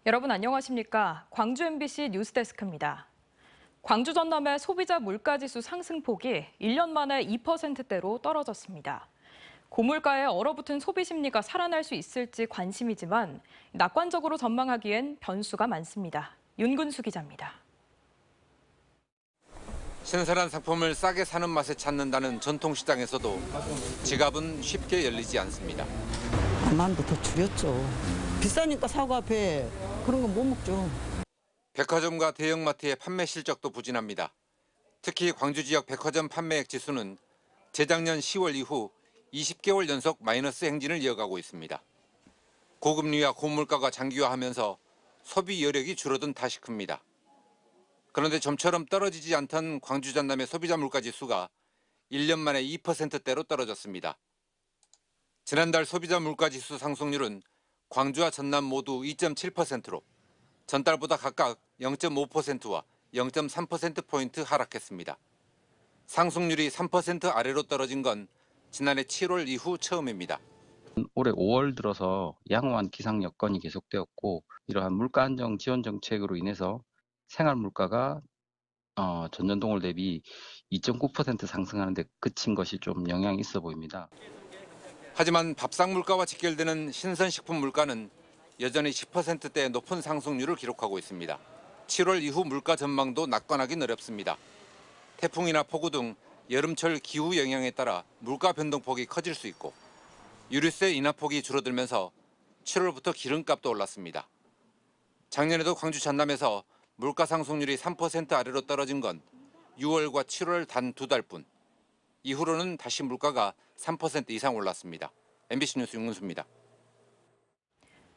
여러분 안녕하십니까? 광주 MBC 뉴스데스크입니다. 광주 전남의 소비자 물가지수 상승폭이 1년 만에 2%대로 떨어졌습니다. 고물가에 얼어붙은 소비 심리가 살아날 수 있을지 관심이지만 낙관적으로 전망하기엔 변수가 많습니다. 윤근수 기자입니다. 신선한 상품을 싸게 사는 맛에 찾는다는 전통시장에서도 지갑은 쉽게 열리지 않습니다. 만도 더 줄였죠. 비싸니까 사과 앞에 그런 건 못 먹죠. 백화점과 대형마트의 판매 실적도 부진합니다. 특히 광주 지역 백화점 판매액 지수는 재작년 10월 이후 20개월 연속 마이너스 행진을 이어가고 있습니다. 고금리와 고물가가 장기화하면서 소비 여력이 줄어든 탓이 큽니다. 그런데 좀처럼 떨어지지 않던 광주 전남의 소비자 물가 지수가 1년 만에 2%대로 떨어졌습니다. 지난달 소비자 물가 지수 상승률은 광주와 전남 모두 2.7%로 전달보다 각각 0.5%와 0.3%포인트 하락했습니다. 상승률이 3% 아래로 떨어진 건 지난해 7월 이후 처음입니다. 올해 5월 들어서 양호한 기상 여건이 계속되었고 이러한 물가 안정 지원 정책으로 인해서 생활 물가가 전년동월 대비 2.9% 상승하는 데 그친 것이 좀 영향이 있어 보입니다. 하지만 밥상 물가와 직결되는 신선식품 물가는 여전히 10%대 높은 상승률을 기록하고 있습니다. 7월 이후 물가 전망도 낙관하긴 어렵습니다. 태풍이나 폭우 등 여름철 기후 영향에 따라 물가 변동폭이 커질 수 있고 유류세 인하폭이 줄어들면서 7월부터 기름값도 올랐습니다. 작년에도 광주 전남에서 물가 상승률이 3% 아래로 떨어진 건 6월과 7월 단 2달뿐. 이후로는 다시 물가가 3% 이상 올랐습니다. MBC 뉴스 윤근수입니다.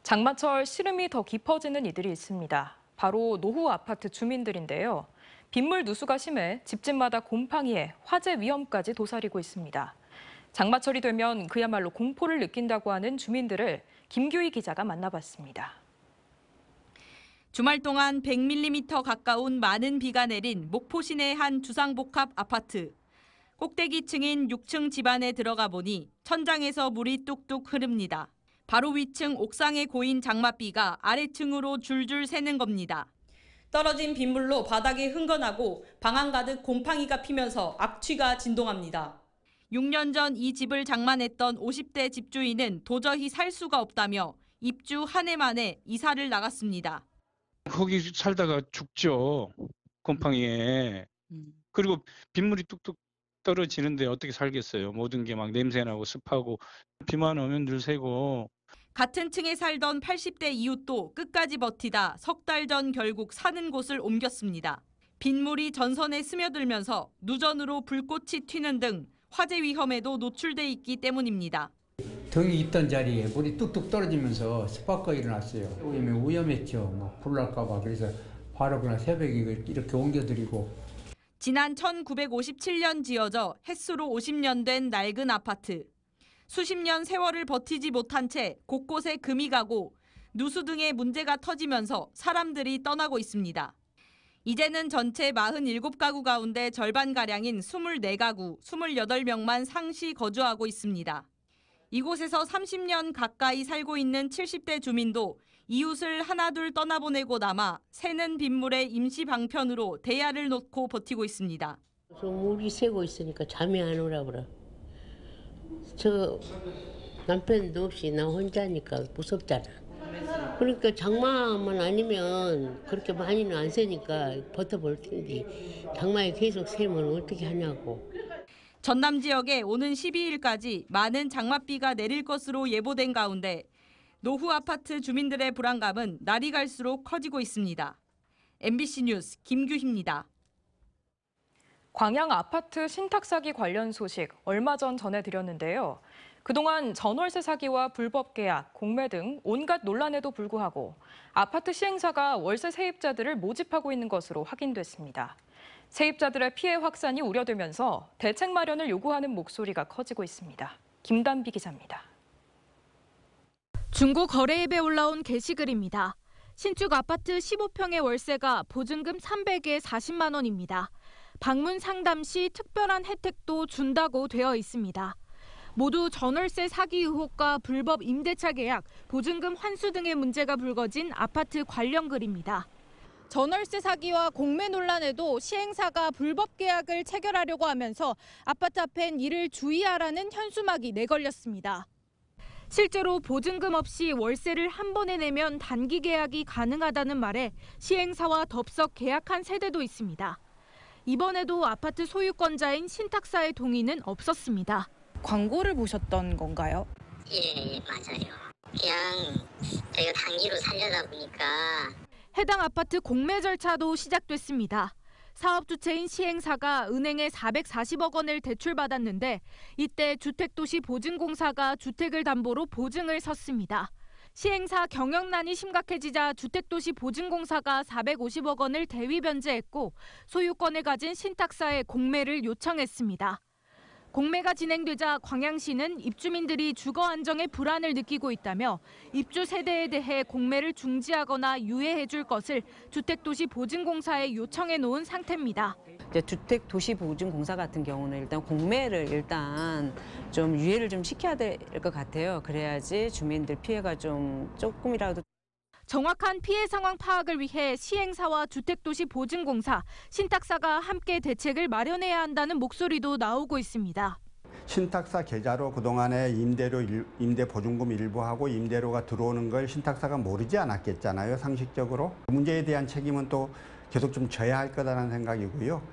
장마철 시름이 더 깊어지는 이들이 있습니다. 바로 노후 아파트 주민들인데요. 빗물 누수가 심해 집집마다 곰팡이에 화재 위험까지 도사리고 있습니다. 장마철이 되면 그야말로 공포를 느낀다고 하는 주민들을 김규희 기자가 만나봤습니다. 주말 동안 100mm 가까운 많은 비가 내린 목포 시내 한 주상복합 아파트. 꼭대기층인 6층 집안에 들어가 보니 천장에서 물이 뚝뚝 흐릅니다. 바로 위층 옥상에 고인 장맛비가 아래층으로 줄줄 새는 겁니다. 떨어진 빗물로 바닥이 흥건하고 방 안 가득 곰팡이가 피면서 악취가 진동합니다. 6년 전 이 집을 장만했던 50대 집주인은 도저히 살 수가 없다며 입주 한 해 만에 이사를 나갔습니다. 거기 살다가 죽죠. 곰팡이에. 그리고 빗물이 뚝뚝 떨어지는데 어떻게 살겠어요. 모든 게 막 냄새나고 습하고 비만 오면 늘 새고. 같은 층에 살던 80대 이웃도 끝까지 버티다 석 달 전 결국 사는 곳을 옮겼습니다. 빗물이 전선에 스며들면서 누전으로 불꽃이 튀는 등 화재 위험에도 노출돼 있기 때문입니다. 등이 있던 자리에 물이 뚝뚝 떨어지면서 스파크가 일어났어요. 위험했죠. 불 날까 봐. 그래서 바로 그날 새벽에 이렇게 옮겨드리고. 지난 1957년 지어져 햇수로 50년 된 낡은 아파트. 수십 년 세월을 버티지 못한 채 곳곳에 금이 가고 누수 등의 문제가 터지면서 사람들이 떠나고 있습니다. 이제는 전체 47가구 가운데 절반가량인 24가구, 28명만 상시 거주하고 있습니다. 이곳에서 30년 가까이 살고 있는 70대 주민도 이웃을 하나둘 떠나보내고 남아 새는 빗물의 임시 방편으로 대야를 놓고 버티고 있습니다. 물이 새고 있으니까 잠이 안 오라 그래. 저 남편도 없이 나 혼자니까 무섭잖아. 그러니까 장마만 아니면 그렇게 많이는 안 새니까 버텨볼 텐데 장마에 계속 새면 어떻게 하냐고. 전남 지역에 오는 12일까지 많은 장맛비가 내릴 것으로 예보된 가운데 노후 아파트 주민들의 불안감은 날이 갈수록 커지고 있습니다. MBC 뉴스 김규희입니다. 광양 아파트 신탁 사기 관련 소식 얼마 전 전해드렸는데요. 그동안 전월세 사기와 불법 계약, 공매 등 온갖 논란에도 불구하고 아파트 시행사가 월세 세입자들을 모집하고 있는 것으로 확인됐습니다. 세입자들의 피해 확산이 우려되면서 대책 마련을 요구하는 목소리가 커지고 있습니다. 김단비 기자입니다. 중고 거래앱에 올라온 게시글입니다. 신축 아파트 15평의 월세가 보증금 300에 40만 원입니다. 방문 상담 시 특별한 혜택도 준다고 되어 있습니다. 모두 전월세 사기 의혹과 불법 임대차 계약, 보증금 환수 등의 문제가 불거진 아파트 관련 글입니다. 전월세 사기와 공매 논란에도 시행사가 불법 계약을 체결하려고 하면서 아파트 앞엔 이를 주의하라는 현수막이 내걸렸습니다. 실제로 보증금 없이 월세를 한 번에 내면 단기 계약이 가능하다는 말에 시행사와 덥석 계약한 세대도 있습니다. 이번에도 아파트 소유권자인 신탁사의 동의는 없었습니다. 광고를 보셨던 건가요? 예, 맞아요. 그냥 저희가 단기로 살려다 보니까 해당 아파트 공매 절차도 시작됐습니다. 사업 주체인 시행사가 은행에 440억 원을 대출받았는데 이때 주택도시보증공사가 주택을 담보로 보증을 섰습니다. 시행사 경영난이 심각해지자 주택도시보증공사가 450억 원을 대위 변제했고 소유권을 가진 신탁사에 공매를 요청했습니다. 공매가 진행되자 광양시는 입주민들이 주거 안정에 불안을 느끼고 있다며 입주 세대에 대해 공매를 중지하거나 유예해 줄 것을 주택도시보증공사에 요청해 놓은 상태입니다. 주택도시보증공사 같은 경우는 일단 공매를 좀 유예를 좀 시켜야 될 것 같아요. 그래야지 주민들 피해가 조금이라도. 정확한 피해 상황 파악을 위해 시행사와 주택도시보증공사, 신탁사가 함께 대책을 마련해야 한다는 목소리도 나오고 있습니다. 신탁사 계좌로 그동안에 임대 보증금 일부하고 임대료가 들어오는 걸 신탁사가 모르지 않았겠잖아요, 상식적으로. 문제에 대한 책임은 또 계속 좀 져야 할 거다라는 생각이고요.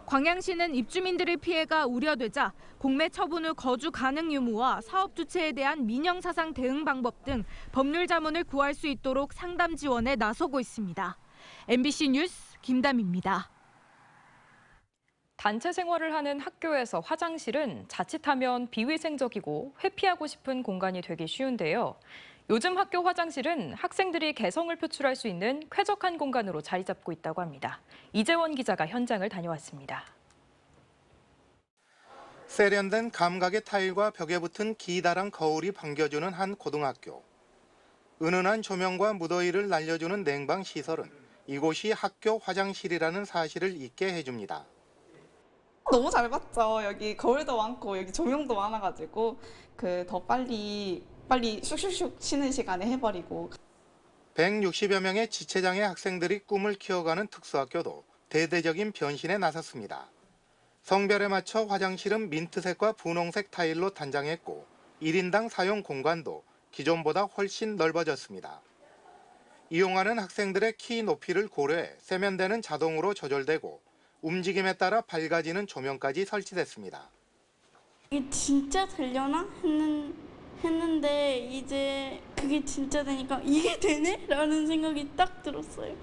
광양시는 입주민들의 피해가 우려되자 공매 처분 후 거주 가능 유무와 사업 주체에 대한 민영사상 대응 방법 등 법률 자문을 구할 수 있도록 상담 지원에 나서고 있습니다. MBC 뉴스 김담입니다. 단체 생활을 하는 학교에서 화장실은 자칫하면 비위생적이고 회피하고 싶은 공간이 되기 쉬운데요. 요즘 학교 화장실은 학생들이 개성을 표출할 수 있는 쾌적한 공간으로 자리 잡고 있다고 합니다. 이재원 기자가 현장을 다녀왔습니다. 세련된 감각의 타일과 벽에 붙은 기다란 거울이 반겨주는 한 고등학교. 은은한 조명과 무더위를 날려주는 냉방 시설은 이곳이 학교 화장실이라는 사실을 잊게 해줍니다. 너무 잘 봤죠. 여기 거울도 많고 여기 조명도 많아가지고 더 빨리 슉슉슉 쉬는 시간에 해버리고. 160여 명의 지체장애 학생들이 꿈을 키워가는 특수학교도 대대적인 변신에 나섰습니다. 성별에 맞춰 화장실은 민트색과 분홍색 타일로 단장했고 1인당 사용 공간도 기존보다 훨씬 넓어졌습니다. 이용하는 학생들의 키 높이를 고려해 세면대는 자동으로 조절되고 움직임에 따라 밝아지는 조명까지 설치됐습니다. 이게 진짜 되려나 했는데 이제 그게 진짜 되니까 이게 되네? 라는 생각이 딱 들었어요.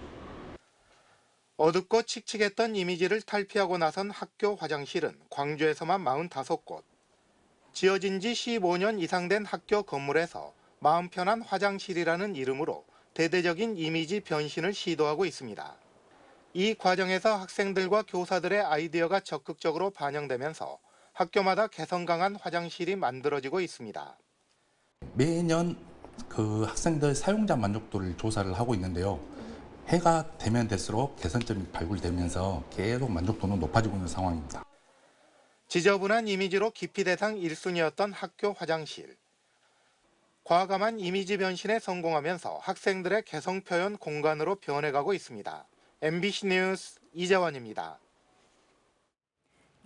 어둡고 칙칙했던 이미지를 탈피하고 나선 학교 화장실은 광주에서만 45곳. 지어진 지 15년 이상 된 학교 건물에서 마음 편한 화장실이라는 이름으로 대대적인 이미지 변신을 시도하고 있습니다. 이 과정에서 학생들과 교사들의 아이디어가 적극적으로 반영되면서 학교마다 개성 강한 화장실이 만들어지고 있습니다. 매년 그 학생들 사용자 만족도를 조사를 하고 있는데요. 해가 되면 될수록 개선점이 발굴되면서 계속 만족도는 높아지고 있는 상황입니다. 지저분한 이미지로 기피 대상 1순위였던 학교 화장실. 과감한 이미지 변신에 성공하면서 학생들의 개성 표현 공간으로 변해가고 있습니다. MBC 뉴스 이재원입니다.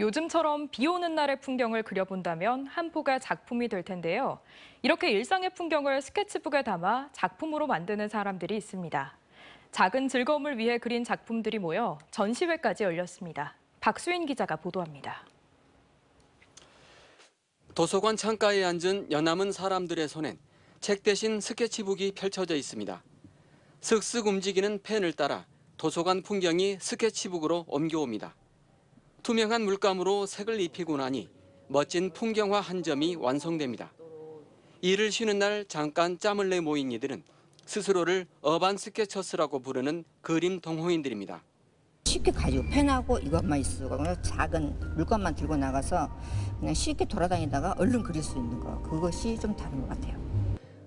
요즘처럼 비 오는 날의 풍경을 그려본다면 한 폭의 작품이 될 텐데요. 이렇게 일상의 풍경을 스케치북에 담아 작품으로 만드는 사람들이 있습니다. 작은 즐거움을 위해 그린 작품들이 모여 전시회까지 열렸습니다. 박수인 기자가 보도합니다. 도서관 창가에 앉은 연남은 사람들의 손엔 책 대신 스케치북이 펼쳐져 있습니다. 슥슥 움직이는 펜을 따라 도서관 풍경이 스케치북으로 옮겨옵니다. 투명한 물감으로 색을 입히고 나니 멋진 풍경화 한 점이 완성됩니다. 일을 쉬는 날 잠깐 짬을 내 모인 이들은 스스로를 어반 스케쳐스라고 부르는 그림 동호인들입니다. 쉽게 가지고 펜하고 이것만 있어도 작은 물감만 들고 나가서 그냥 쉽게 돌아다니다가 얼른 그릴 수 있는 거, 그것이 좀 다른 것 같아요.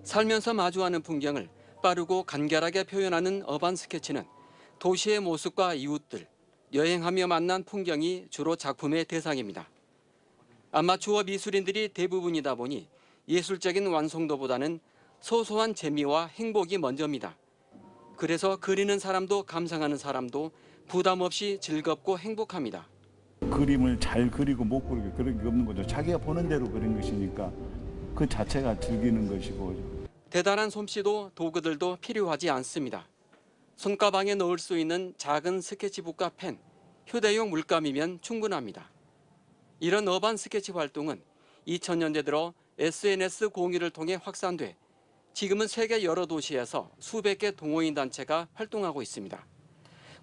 살면서 마주하는 풍경을 빠르고 간결하게 표현하는 어반 스케치는 도시의 모습과 이웃들, 여행하며 만난 풍경이 주로 작품의 대상입니다. 아마추어 미술인들이 대부분이다 보니 예술적인 완성도보다는 소소한 재미와 행복이 먼저입니다. 그래서 그리는 사람도 감상하는 사람도 부담 없이 즐겁고 행복합니다. 그림을 잘 그리고 못 그리고 그런 게 없는 거죠. 자기가 보는 대로 그린 것이니까 그 자체가 즐기는 것이고. 대단한 솜씨도 도구들도 필요하지 않습니다. 손가방에 넣을 수 있는 작은 스케치북과 펜, 휴대용 물감이면 충분합니다. 이런 어반 스케치 활동은 2000년대 들어 SNS 공유를 통해 확산돼 지금은 세계 여러 도시에서 수백 개 동호인 단체가 활동하고 있습니다.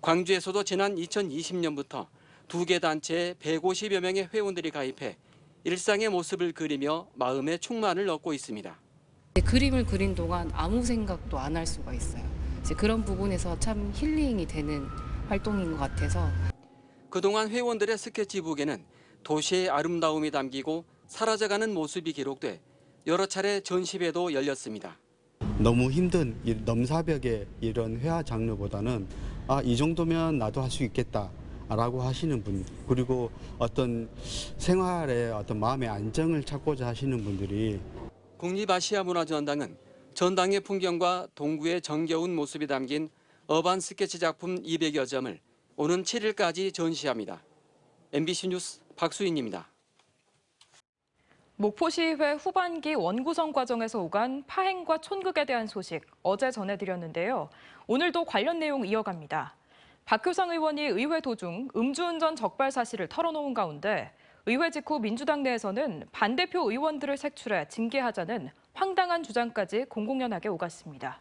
광주에서도 지난 2020년부터 2개 단체에 150여 명의 회원들이 가입해 일상의 모습을 그리며 마음의 충만을 얻고 있습니다. 그림을 그린 동안 아무 생각도 안 할 수가 있어요. 이제 그런 부분에서 참 힐링이 되는 활동인 것 같아서. 그동안 회원들의 스케치북에는 도시의 아름다움이 담기고 사라져가는 모습이 기록돼 여러 차례 전시회도 열렸습니다. 너무 힘든 넘사벽의 이런 회화 장르보다는 이 정도면 나도 할 수 있겠다라고 하시는 분, 그리고 어떤 생활에 어떤 마음의 안정을 찾고자 하시는 분들이. 국립아시아문화전당은 전당의 풍경과 동구의 정겨운 모습이 담긴 어반 스케치 작품 200여 점을 오는 7일까지 전시합니다. MBC 뉴스 박수인입니다. 목포시의회 후반기 원구성 과정에서 오간 파행과 촌극에 대한 소식 어제 전해드렸는데요. 오늘도 관련 내용 이어갑니다. 박효상 의원이 의회 도중 음주운전 적발 사실을 털어놓은 가운데 의회 직후 민주당 내에서는 반대표 의원들을 색출해 징계하자는 황당한 주장까지 공공연하게 오갔습니다.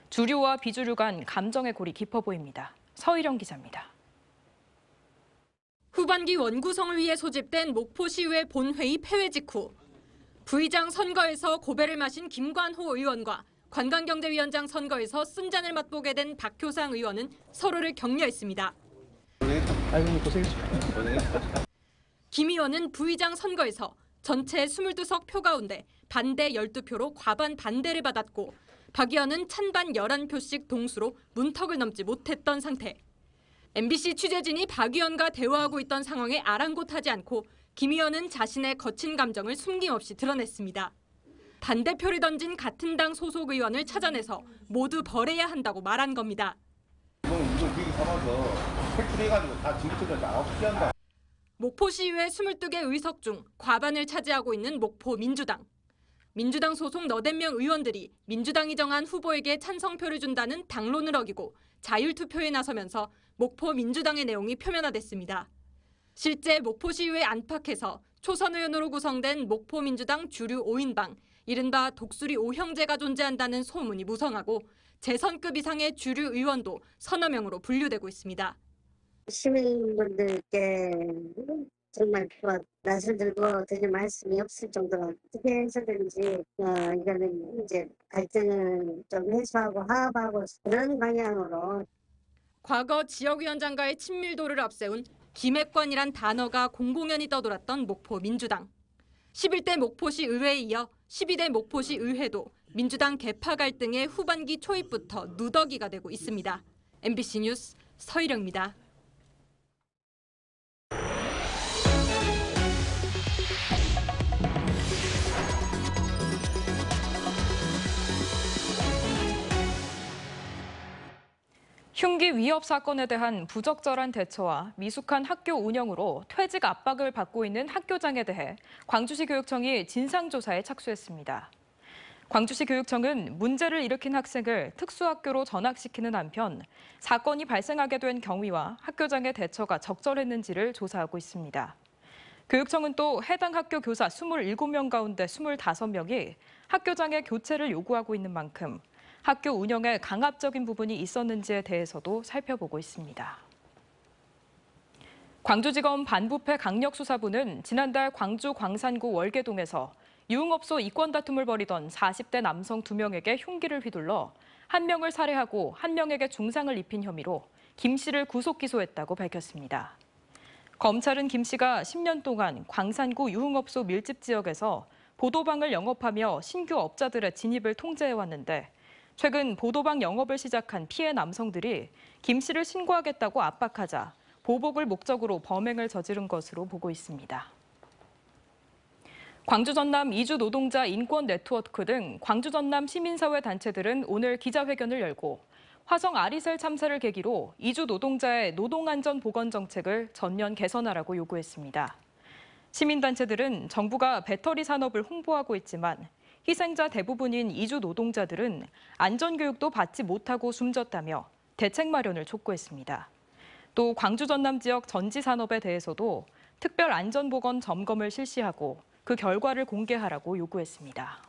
주류와 비주류 간 감정의 골이 깊어 보입니다. 서희령 기자입니다. 후반기 원구성을 위해 소집된 목포시의회 본회의 폐회 직후 부의장 선거에서 고배를 마신 김관호 의원과 관광경제위원장 선거에서 쓴잔을 맛보게 된 박효상 의원은 서로를 격려했습니다. 김 의원은 부의장 선거에서 전체 22석 표 가운데 반대 12표로 과반 반대를 받았고 박 의원은 찬반 11표씩 동수로 문턱을 넘지 못했던 상태. MBC 취재진이 박 의원과 대화하고 있던 상황에 아랑곳하지 않고 김 의원은 자신의 거친 감정을 숨김없이 드러냈습니다. 반대표를 던진 같은 당 소속 의원을 찾아내서 모두 벌해야 한다고 말한 겁니다. 이건 되게 삼아서 팩트해가지고 다 징계처리를 나가게 한다. 목포시의회 22개 의석 중 과반을 차지하고 있는 목포 민주당. 민주당 소속 8명 의원들이 민주당이 정한 후보에게 찬성표를 준다는 당론을 어기고 자율투표에 나서면서 목포 민주당의 내용이 표면화됐습니다. 실제 목포시의회 안팎에서 초선 의원으로 구성된 목포 민주당 주류 5인방, 이른바 독수리 5형제가 존재한다는 소문이 무성하고 재선급 이상의 주류 의원도 서너 명으로 분류되고 있습니다. 시민분들께 정말 낯을 들고 드릴 말씀이 없을 정도로 어떻게 해서든지 이거는 이제 갈등을 좀 해소하고 화합하고 그런 방향으로. 과거 지역위원장과의 친밀도를 앞세운 기맥관이란 단어가 공공연히 떠돌았던 목포 민주당. 11대 목포시 의회에 이어 12대 목포시 의회도 민주당 개파 갈등의 후반기 초입부터 누더기가 되고 있습니다. MBC 뉴스 서희령입니다. 흉기 위협 사건에 대한 부적절한 대처와 미숙한 학교 운영으로 퇴직 압박을 받고 있는 학교장에 대해 광주시 교육청이 진상조사에 착수했습니다. 광주시 교육청은 문제를 일으킨 학생을 특수학교로 전학시키는 한편 사건이 발생하게 된 경위와 학교장의 대처가 적절했는지를 조사하고 있습니다. 교육청은 또 해당 학교 교사 27명 가운데 25명이 학교장의 교체를 요구하고 있는 만큼 학교 운영에 강압적인 부분이 있었는지에 대해서도 살펴보고 있습니다. 광주지검 반부패 강력수사부는 지난달 광주 광산구 월계동에서 유흥업소 이권 다툼을 벌이던 40대 남성 2명에게 흉기를 휘둘러 1명을 살해하고 1명에게 중상을 입힌 혐의로 김 씨를 구속 기소했다고 밝혔습니다. 검찰은 김 씨가 10년 동안 광산구 유흥업소 밀집 지역에서 보도방을 영업하며 신규 업자들의 진입을 통제해왔는데 최근 보도방 영업을 시작한 피해 남성들이 김 씨를 신고하겠다고 압박하자 보복을 목적으로 범행을 저지른 것으로 보고 있습니다. 광주 전남 이주 노동자 인권 네트워크 등 광주 전남 시민사회 단체들은 오늘 기자회견을 열고 화성 아리셀 참사를 계기로 이주 노동자의 노동안전 보건 정책을 전면 개선하라고 요구했습니다. 시민단체들은 정부가 배터리 산업을 홍보하고 있지만 희생자 대부분인 이주 노동자들은 안전교육도 받지 못하고 숨졌다며 대책 마련을 촉구했습니다. 또 광주 전남 지역 전지 산업에 대해서도 특별 안전보건 점검을 실시하고 그 결과를 공개하라고 요구했습니다.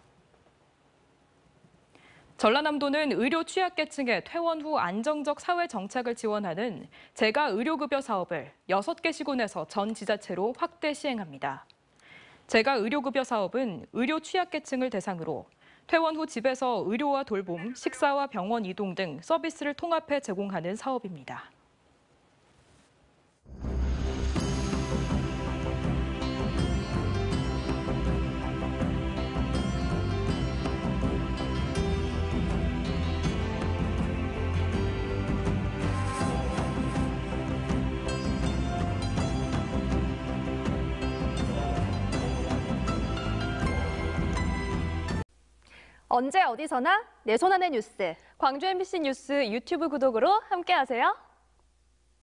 전라남도는 의료 취약계층의 퇴원 후 안정적 사회 정착을 지원하는 재가 의료급여 사업을 6개 시군에서 전 지자체로 확대 시행합니다. 재가 의료급여 사업은 의료 취약계층을 대상으로 퇴원 후 집에서 의료와 돌봄, 식사와 병원 이동 등 서비스를 통합해 제공하는 사업입니다. 언제 어디서나 내 손 안의 뉴스. 광주 MBC 뉴스 유튜브 구독으로 함께하세요.